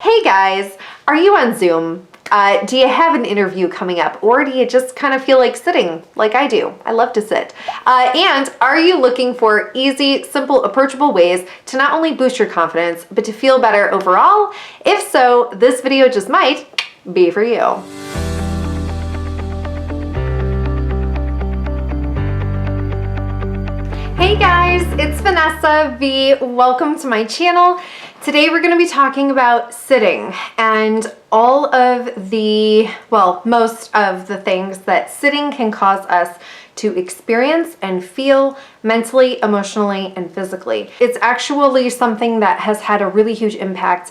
Hey guys, are you on Zoom? Do you have an interview coming up, or do you just kind of feel like sitting like I do? I love to sit. And are you looking for easy, simple, approachable ways to not only boost your confidence, but to feel better overall? If so, this video just might be for you. Hey guys, it's Vanessa V. Welcome to my channel. Today we're going to be talking about sitting and all of the, most of the things that sitting can cause us to experience and feel mentally, emotionally, and physically. It's actually something that has had a really huge impact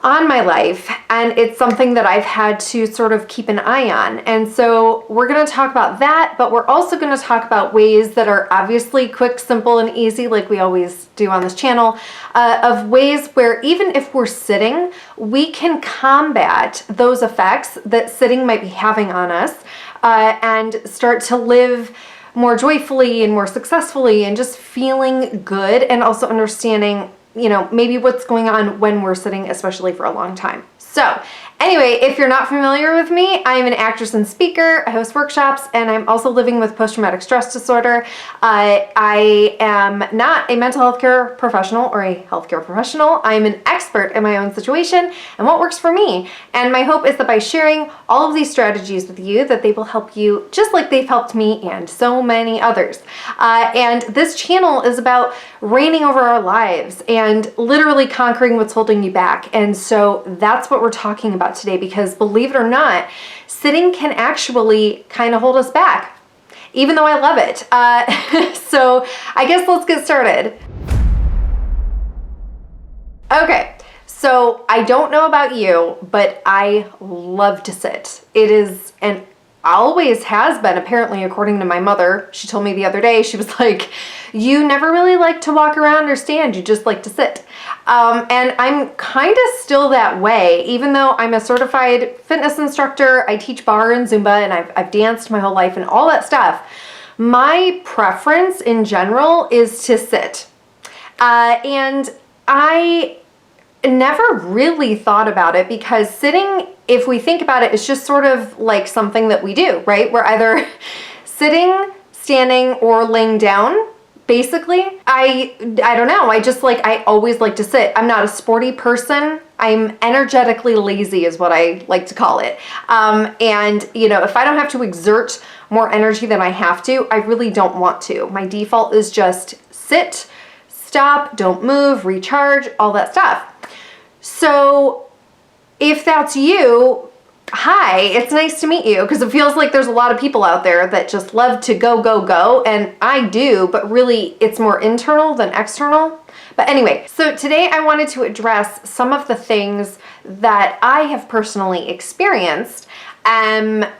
on my life, and it's something that I've had to sort of keep an eye on. And so we're going to talk about that, but we're also going to talk about ways that are obviously quick, simple, and easy, like we always do on this channel, of ways where even if we're sitting, we can combat those effects that sitting might be having on us, and start to live more joyfully and more successfully and just feeling good, and also understanding maybe what's going on when we're sitting, especially for a long time. So anyway, if you're not familiar with me, I'm an actress and speaker. I host workshops, and I'm also living with post-traumatic stress disorder. I am not a mental health care professional or a healthcare professional. I'm an expert in my own situation and what works for me. And my hope is that by sharing all of these strategies with you, that they will help you just like they've helped me and so many others. And this channel is about reigning over our lives and literally conquering what's holding you back. And so that's what we're talking about today, because believe it or not, sitting can actually kind of hold us back, even though I love it. So I guess let's get started. Okay, so I don't know about you, but I love to sit. It is and always has been, apparently, according to my mother. She told me the other day, she was like, you never really like to walk around or stand, you just like to sit. And I'm kind of still that way, even though I'm a certified fitness instructor. I teach bar and Zumba, and I've danced my whole life and all that stuff. My preference in general is to sit. And I never really thought about it, because sitting, if we think about it, is just sort of like something that we do, right? We're either sitting, standing, or laying down. Basically, I don't know. I always like to sit. I'm not a sporty person. I'm energetically lazy is what I like to call it. And if I don't have to exert more energy than I have to, I really don't want to. My default is just sit, stop, don't move, recharge, all that stuff. So if that's you, hi, it's nice to meet you, because it feels like there's a lot of people out there that just love to go, go, go, and I do, but really it's more internal than external. But anyway, so today I wanted to address some of the things that I have personally experienced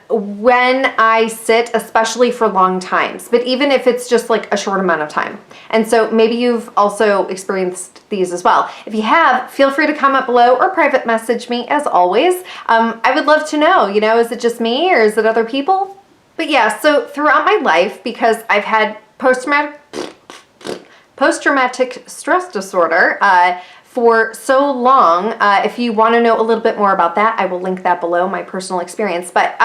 when I sit, especially for long times, but even if it's just like a short amount of time. And so maybe you've also experienced these as well. If you have, feel free to comment below or private message me, as always. I would love to know, is it just me or is it other people? But yeah, so throughout my life, because I've had post-traumatic stress disorder, for so long. If you want to know a little bit more about that, I will link that below, my personal experience. But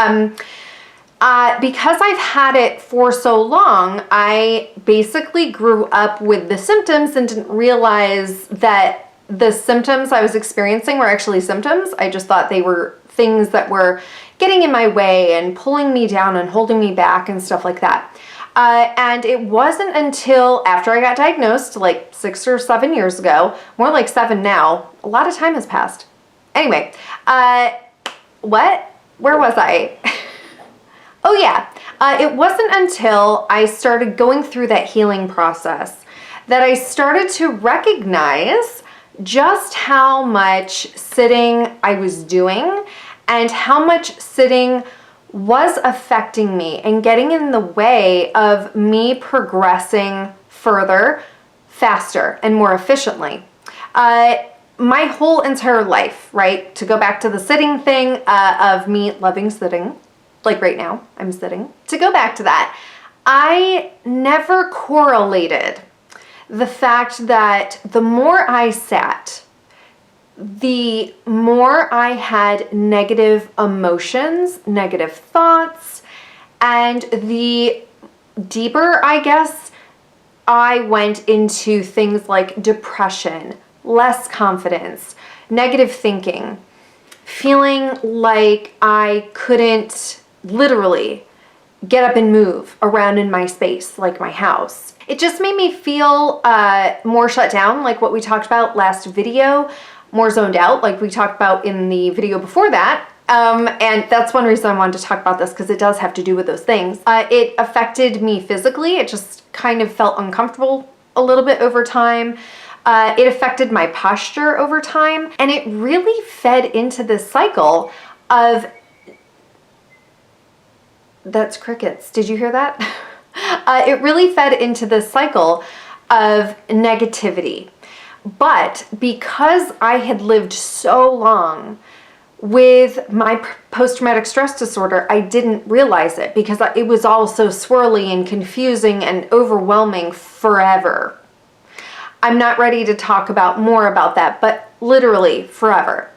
because I've had it for so long, I basically grew up with the symptoms and didn't realize that the symptoms I was experiencing were actually symptoms. I just thought they were things that were getting in my way and pulling me down and holding me back and stuff like that. And it wasn't until after I got diagnosed, like 6 or 7 years ago, more like 7 now, a lot of time has passed. Anyway, where was I? Oh yeah, it wasn't until I started going through that healing process that I started to recognize just how much sitting I was doing and how much sitting was affecting me and getting in the way of me progressing further, faster, and more efficiently. My whole entire life, right? To go back to the sitting thing, of me loving sitting, like right now, I'm sitting. To go back to that, I never correlated the fact that the more I sat, the more I had negative emotions, negative thoughts, and the deeper, I guess, I went into things like depression, less confidence, negative thinking, feeling like I couldn't literally get up and move around in my space, like my house. It just made me feel more shut down, like what we talked about last video, more zoned out, like we talked about in the video before that. And that's one reason I wanted to talk about this, because it does have to do with those things. It affected me physically. It just kind of felt uncomfortable a little bit over time. It affected my posture over time, and it really fed into this cycle of, that's crickets. Did you hear that? It really fed into this cycle of negativity. But because I had lived so long with my post-traumatic stress disorder, I didn't realize it because it was all so swirly and confusing and overwhelming forever. I'm not ready to talk about more about that, but literally forever.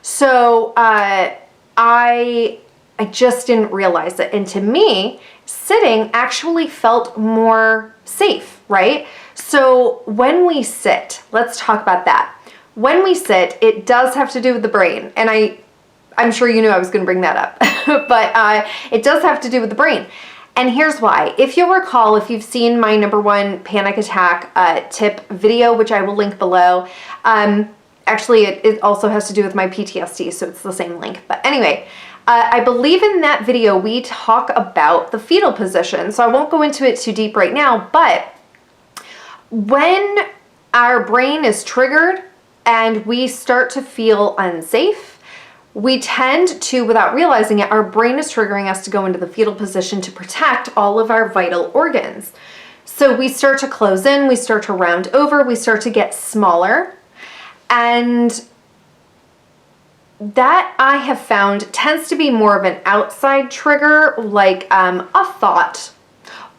So I just didn't realize it. And to me, sitting actually felt more safe, right? So when we sit, let's talk about that. When we sit, it does have to do with the brain. And I'm sure you knew I was going to bring that up, but it does have to do with the brain. And here's why. If you'll recall, if you've seen my #1 panic attack tip video, which I will link below, actually it also has to do with my PTSD, so it's the same link. But anyway, I believe in that video we talk about the fetal position, so I won't go into it too deep right now, but when our brain is triggered and we start to feel unsafe, we tend to, without realizing it, our brain is triggering us to go into the fetal position to protect all of our vital organs. So we start to close in, we start to round over, we start to get smaller. And that, I have found, tends to be more of an outside trigger, like a thought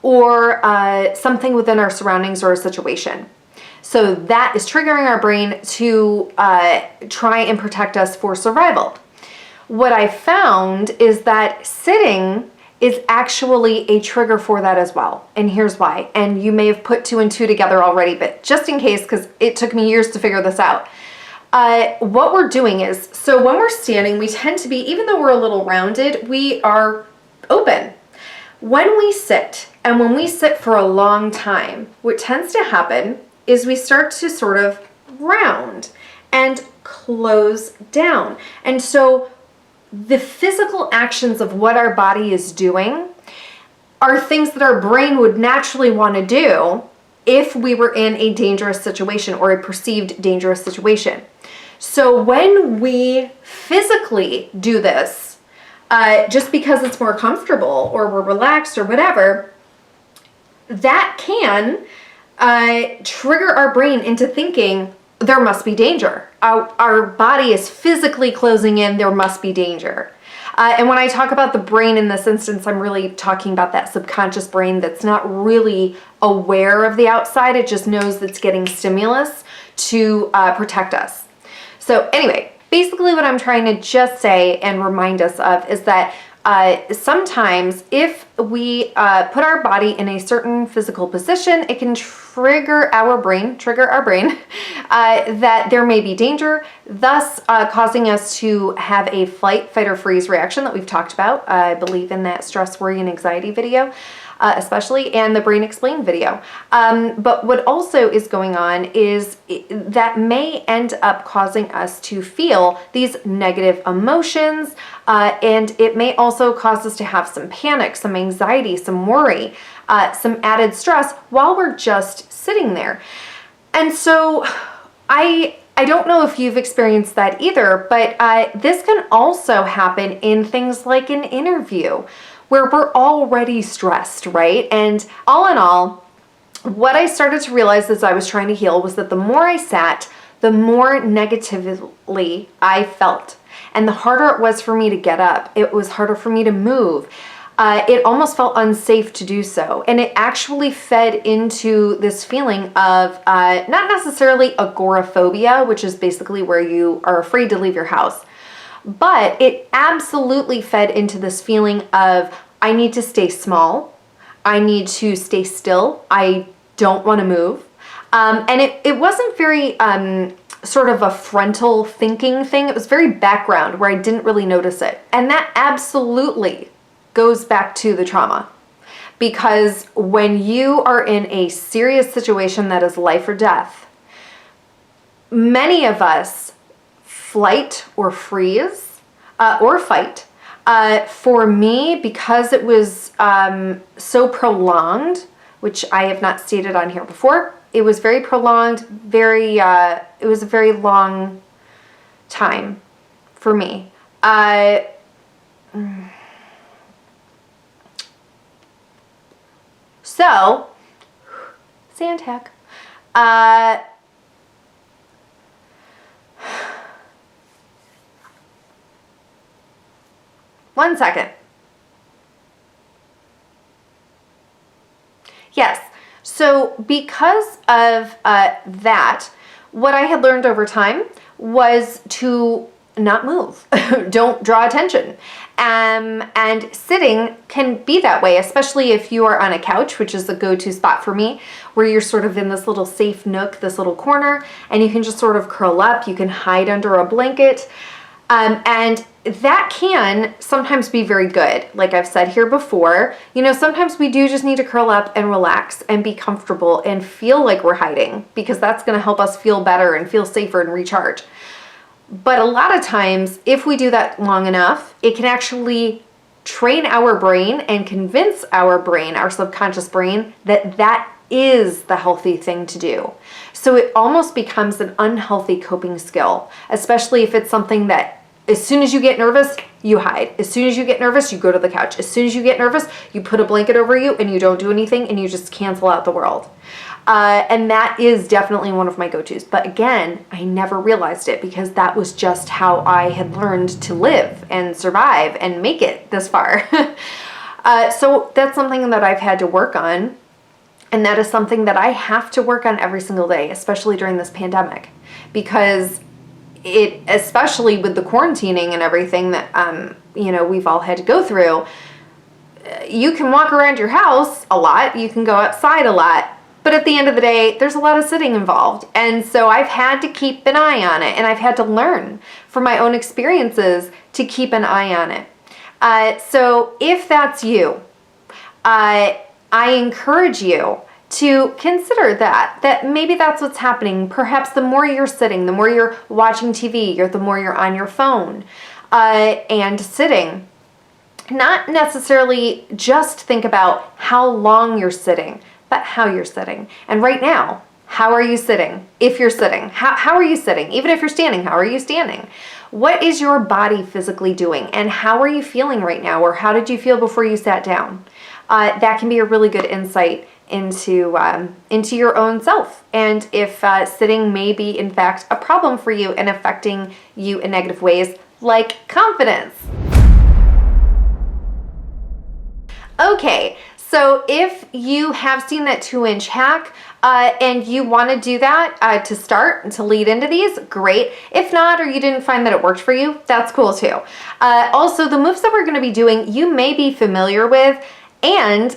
or something within our surroundings or a situation. So that is triggering our brain to try and protect us for survival. What I found is that sitting is actually a trigger for that as well. And here's why. And you may have put 2 and 2 together already, but just in case, because it took me years to figure this out. What we're doing is, so when we're standing, we tend to be, even though we're a little rounded, we are open. When we sit, and when we sit for a long time, what tends to happen is we start to sort of round and close down. And so the physical actions of what our body is doing are things that our brain would naturally want to do if we were in a dangerous situation or a perceived dangerous situation. So when we physically do this, just because it's more comfortable or we're relaxed or whatever, that can trigger our brain into thinking there must be danger. Our body is physically closing in, there must be danger. And when I talk about the brain in this instance, I'm really talking about that subconscious brain that's not really aware of the outside. It just knows it's getting stimulus to protect us. So anyway, basically what I'm trying to just say and remind us of is that sometimes if we put our body in a certain physical position, it can trigger our brain that there may be danger, thus causing us to have a flight, fight, or freeze reaction that we've talked about, I believe in that stress, worry, and anxiety video, especially, and the Brain Explained video. But what also is going on is that may end up causing us to feel these negative emotions, and it may also cause us to have some panic, some anxiety, some worry, some added stress while we're just sitting there. And so I don't know if you've experienced that either, but this can also happen in things like an interview where we're already stressed, right? And all in all, what I started to realize as I was trying to heal was that the more I sat, the more negatively I felt. And the harder it was for me to get up, it was harder for me to move. it almost felt unsafe to do so. And it actually fed into this feeling of not necessarily agoraphobia, which is basically where you are afraid to leave your house, but it absolutely fed into this feeling of, I need to stay small. I need to stay still. I don't want to move. And it wasn't very sort of a frontal thinking thing. It was very background where I didn't really notice it. And that absolutely goes back to the trauma. Because when you are in a serious situation that is life or death, many of us flight or freeze or fight. For me, because it was so prolonged, which I have not stated on here before, it was very prolonged, it was a very long time for me. So, Zantac. One second. Yes. So because of that, what I had learned over time was to not move. Don't draw attention. And sitting can be that way, especially if you are on a couch, which is the go-to spot for me, where you're sort of in this little safe nook, this little corner, and you can just sort of curl up. You can hide under a blanket. And that can sometimes be very good. Like I've said here before, sometimes we do just need to curl up and relax and be comfortable and feel like we're hiding, because that's going to help us feel better and feel safer and recharge. But a lot of times, if we do that long enough, it can actually train our brain and convince our brain, our subconscious brain, that that is the healthy thing to do. So it almost becomes an unhealthy coping skill, especially if it's something that as soon as you get nervous, you hide. As soon as you get nervous, you go to the couch. As soon as you get nervous, you put a blanket over you and you don't do anything and you just cancel out the world. And that is definitely one of my go-tos. But again, I never realized it because that was just how I had learned to live and survive and make it this far. So that's something that I've had to work on. And that is something that I have to work on every single day, especially during this pandemic. Because especially with the quarantining and everything that, we've all had to go through, you can walk around your house a lot. You can go outside a lot. But at the end of the day, there's a lot of sitting involved. And so I've had to keep an eye on it. And I've had to learn from my own experiences to keep an eye on it. So if that's you, I encourage you to consider that maybe that's what's happening. Perhaps the more you're sitting, the more you're watching TV, the more you're on your phone and sitting. Not necessarily just think about how long you're sitting, but how you're sitting. And right now, how are you sitting? If you're sitting, how are you sitting? Even if you're standing, how are you standing? What is your body physically doing? And how are you feeling right now? Or how did you feel before you sat down? That can be a really good insight into your own self, and if sitting may be in fact a problem for you and affecting you in negative ways, like confidence. Okay, so if you have seen that 2-inch hack and you want to do that to start, to lead into these, great. If not, or you didn't find that it worked for you, that's cool too. Also, the moves that we're going to be doing, you may be familiar with, and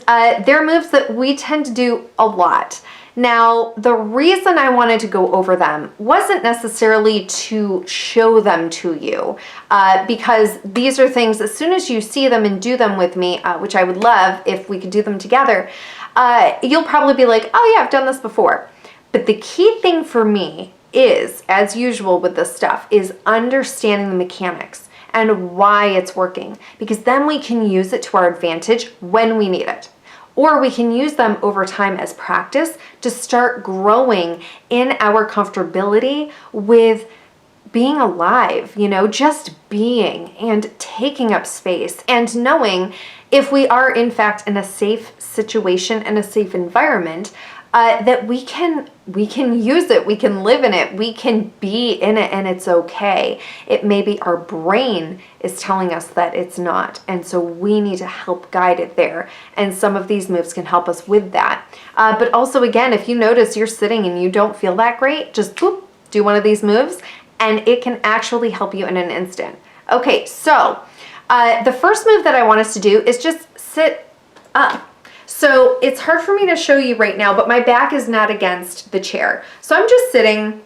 they're moves that we tend to do a lot. Now, the reason I wanted to go over them wasn't necessarily to show them to you, because these are things, as soon as you see them and do them with me, which I would love if we could do them together, you'll probably be like, oh yeah, I've done this before. But the key thing for me is, as usual with this stuff, is understanding the mechanics and why it's working, because then we can use it to our advantage when we need it. Or we can use them over time as practice to start growing in our comfortability with being alive, just being and taking up space, and knowing if we are in fact in a safe situation and a safe environment, that we can use it, we can live in it, we can be in it, and it's okay. It may be our brain is telling us that it's not, and so we need to help guide it there. And some of these moves can help us with that. But also, again, if you notice you're sitting and you don't feel that great, just boop, do one of these moves, and it can actually help you in an instant. Okay, so the first move that I want us to do is just sit up. So it's hard for me to show you right now, but my back is not against the chair. So I'm just sitting,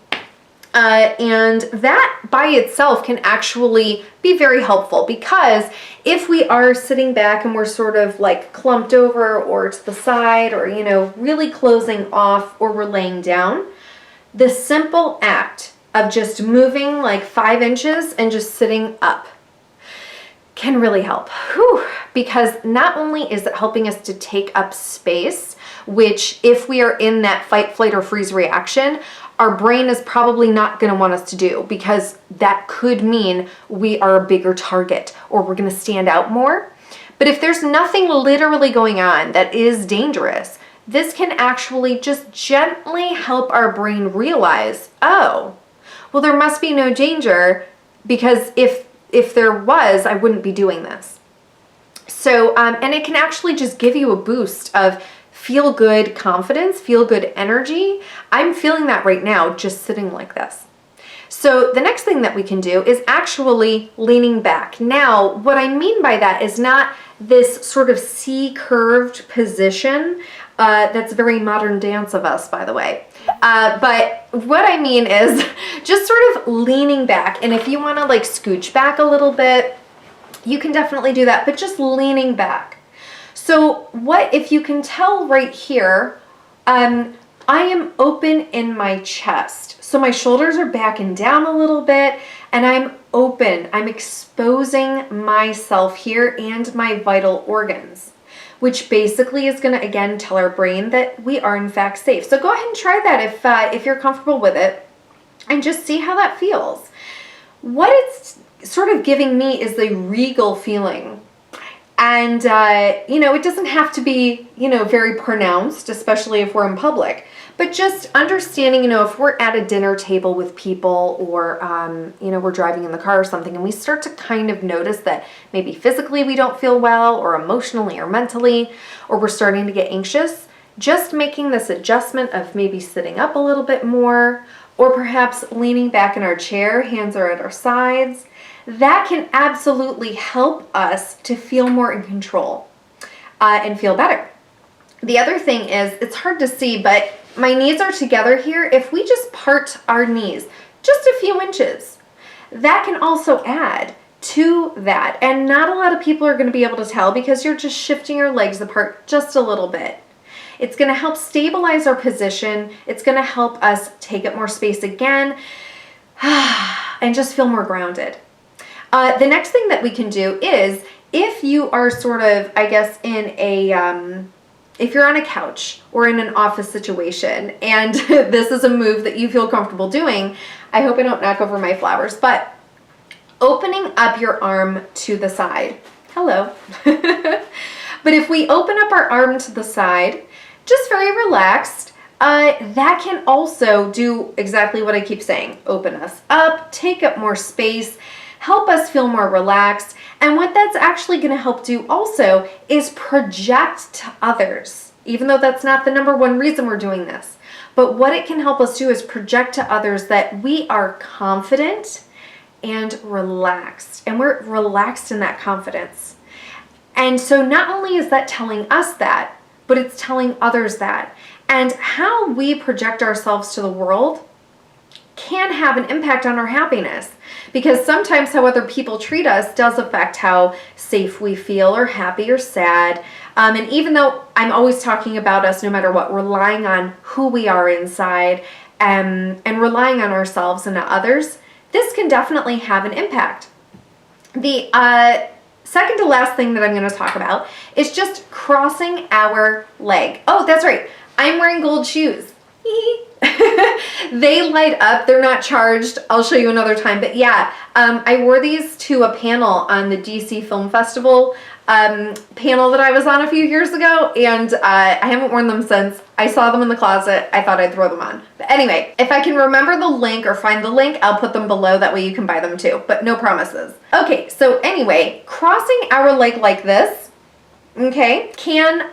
and that by itself can actually be very helpful, because if we are sitting back and we're sort of like clumped over or to the side, or, you know, really closing off, or we're laying down, the simple act of just moving like 5 inches and just sitting up can really help. Whew. Because not only is it helping us to take up space, which if we are in that fight, flight, or freeze reaction, our brain is probably not going to want us to do, because that could mean we are a bigger target or we're going to stand out more. But if there's nothing literally going on that is dangerous, this can actually just gently help our brain realize, oh, well, there must be no danger, because if there was, I wouldn't be doing this. So, and it can actually just give you a boost of feel-good confidence, feel-good energy. I'm feeling that right now just sitting like this. So the next thing that we can do is actually leaning back. Now, what I mean by that is not this sort of C-curved position. That's a very modern dance of us, by the way. But what I mean is just sort of leaning back. And if you want to like scooch back a little bit, you can definitely do that, but just leaning back. So what, if you can tell right here, I am open in my chest. So my shoulders are back and down a little bit, and I'm open. I'm exposing myself here and my vital organs, which basically is going to, again, tell our brain that we are in fact safe. So go ahead and try that if you're comfortable with it, and just see how that feels. What it's sort of giving me is the regal feeling. And, you know, it doesn't have to be, you know, very pronounced, especially if we're in public. But just understanding, you know, if we're at a dinner table with people, or, you know, we're driving in the car or something, and we start to kind of notice that maybe physically we don't feel well, or emotionally or mentally, or we're starting to get anxious, just making this adjustment of maybe sitting up a little bit more, or perhaps leaning back in our chair, hands are at our sides, that can absolutely help us to feel more in control and feel better. The other thing is, it's hard to see, but my knees are together here. If we just part our knees just a few inches, that can also add to that. And not a lot of people are going to be able to tell, because you're just shifting your legs apart just a little bit. It's going to help stabilize our position. It's going to help us take up more space again and just feel more grounded. The next thing that we can do is, if you are sort of, I guess, in a, if you're on a couch or in an office situation, and this is a move that you feel comfortable doing, I hope I don't knock over my flowers, but opening up your arm to the side. Hello. But if we open up our arm to the side, just very relaxed, that can also do exactly what I keep saying. Open us up, take up more space, help us feel more relaxed. And what that's actually going to help do also is project to others, even though that's not the number one reason we're doing this. But what it can help us do is project to others that we are confident and relaxed, and we're relaxed in that confidence. And so not only is that telling us that, but it's telling others that. And how we project ourselves to the world can have an impact on our happiness, because sometimes how other people treat us does affect how safe we feel, or happy or sad. And even though I'm always talking about us, no matter what, relying on who we are inside, and relying on ourselves and not others, this can definitely have an impact. The second to last thing that I'm going to talk about is just crossing our leg. Oh, that's right. I'm wearing gold shoes. They light up. They're not charged. I'll show you another time. But yeah, I wore these to a panel on the DC Film Festival panel that I was on a few years ago, and I haven't worn them since. I saw them in the closet. I thought I'd throw them on. But anyway, if I can remember the link or find the link, I'll put them below. That way you can buy them too, but no promises. Okay, so anyway, crossing our leg like this, okay, can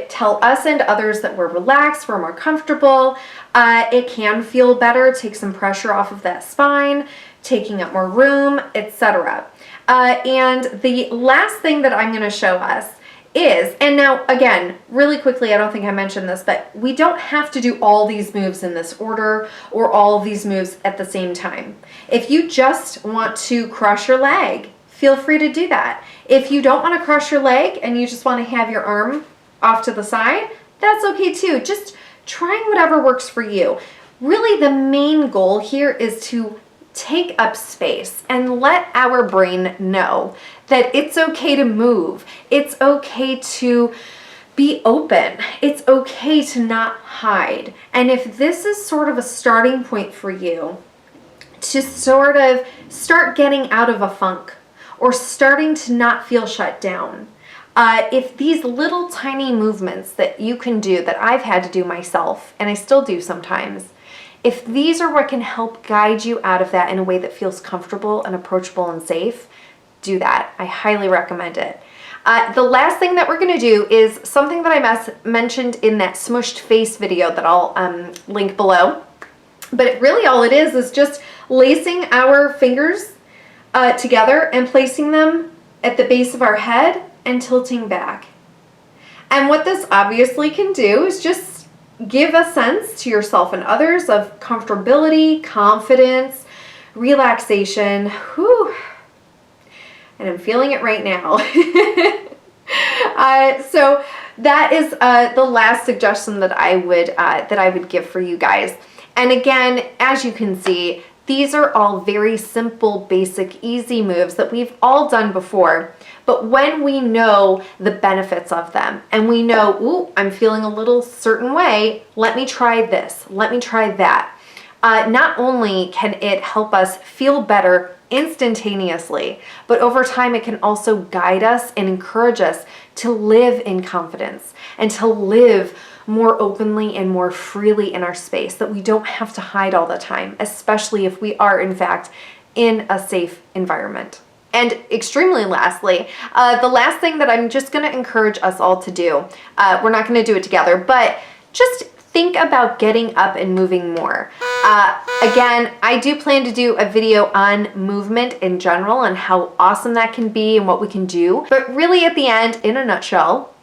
tell us and others that we're relaxed, we're more comfortable. It can feel better, take some pressure off of that spine, taking up more room, etc. And the last thing that I'm going to show us is, and now again, really quickly, I don't think I mentioned this, but we don't have to do all these moves in this order or all of these moves at the same time. If you just want to cross your leg, feel free to do that. If you don't want to cross your leg and you just want to have your arm off to the side, that's okay too. Just trying whatever works for you. Really, the main goal here is to take up space and let our brain know that it's okay to move. It's okay to be open. It's okay to not hide. And if this is sort of a starting point for you to sort of start getting out of a funk or starting to not feel shut down, if these little tiny movements that you can do, that I've had to do myself, and I still do sometimes, if these are what can help guide you out of that in a way that feels comfortable and approachable and safe, do that. I highly recommend it. The last thing that we're going to do is something that I mentioned in that smushed face video that I'll link below. But really all it is just lacing our fingers together and placing them at the base of our head and tilting back. And what this obviously can do is just give a sense to yourself and others of comfortability, confidence, relaxation. Whew. And I'm feeling it right now. So that is the last suggestion that I would give for you guys. And again, as you can see, these are all very simple, basic, easy moves that we've all done before. But when we know the benefits of them and we know, ooh, I'm feeling a little certain way, let me try this, let me try that. Not only can it help us feel better instantaneously, but over time it can also guide us and encourage us to live in confidence and to live more openly and more freely in our space, that we don't have to hide all the time, especially if we are in fact in a safe environment. And extremely lastly, the last thing that I'm just going to encourage us all to do, we're not going to do it together, but just think about getting up and moving more. Again, I do plan to do a video on movement in general and how awesome that can be and what we can do. But really at the end, in a nutshell,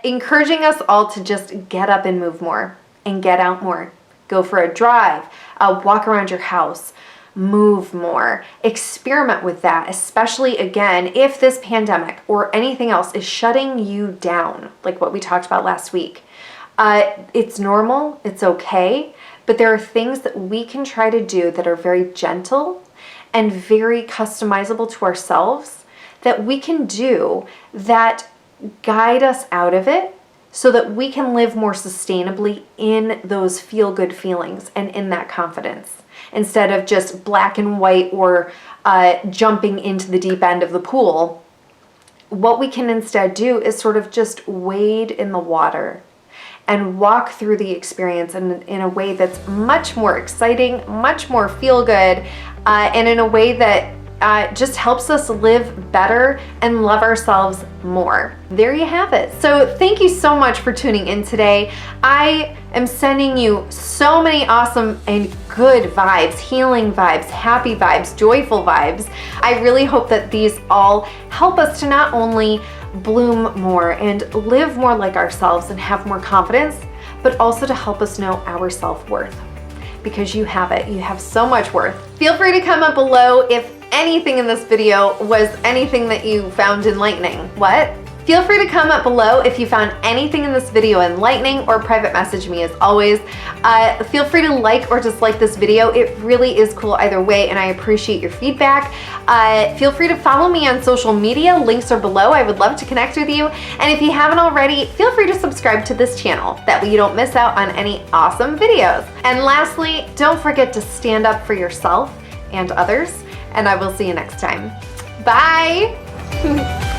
encouraging us all to just get up and move more and get out more. Go for a drive, walk around your house, move more, experiment with that, especially again, if this pandemic or anything else is shutting you down, like what we talked about last week. It's normal, it's okay, but there are things that we can try to do that are very gentle and very customizable to ourselves that we can do that guide us out of it so that we can live more sustainably in those feel-good feelings and in that confidence, instead of just black and white or jumping into the deep end of the pool. What we can instead do is sort of just wade in the water and walk through the experience in a way that's much more exciting, much more feel-good, and in a way that just helps us live better and love ourselves more. There you have it. So thank you so much for tuning in today. I am sending you so many awesome and good vibes, healing vibes, happy vibes, joyful vibes. I really hope that these all help us to not only bloom more and live more like ourselves and have more confidence, but also to help us know our self-worth. Because you have it. You have so much worth. Feel free to comment below if anything in this video was anything that you found enlightening. What? Feel free to comment below if you found anything in this video enlightening, or private message me as always. Feel free to like or dislike this video. It really is cool either way, and I appreciate your feedback. Feel free to follow me on social media. Links are below. I would love to connect with you. And if you haven't already, feel free to subscribe to this channel. That way you don't miss out on any awesome videos. And lastly, don't forget to stand up for yourself and others, and I will see you next time. Bye!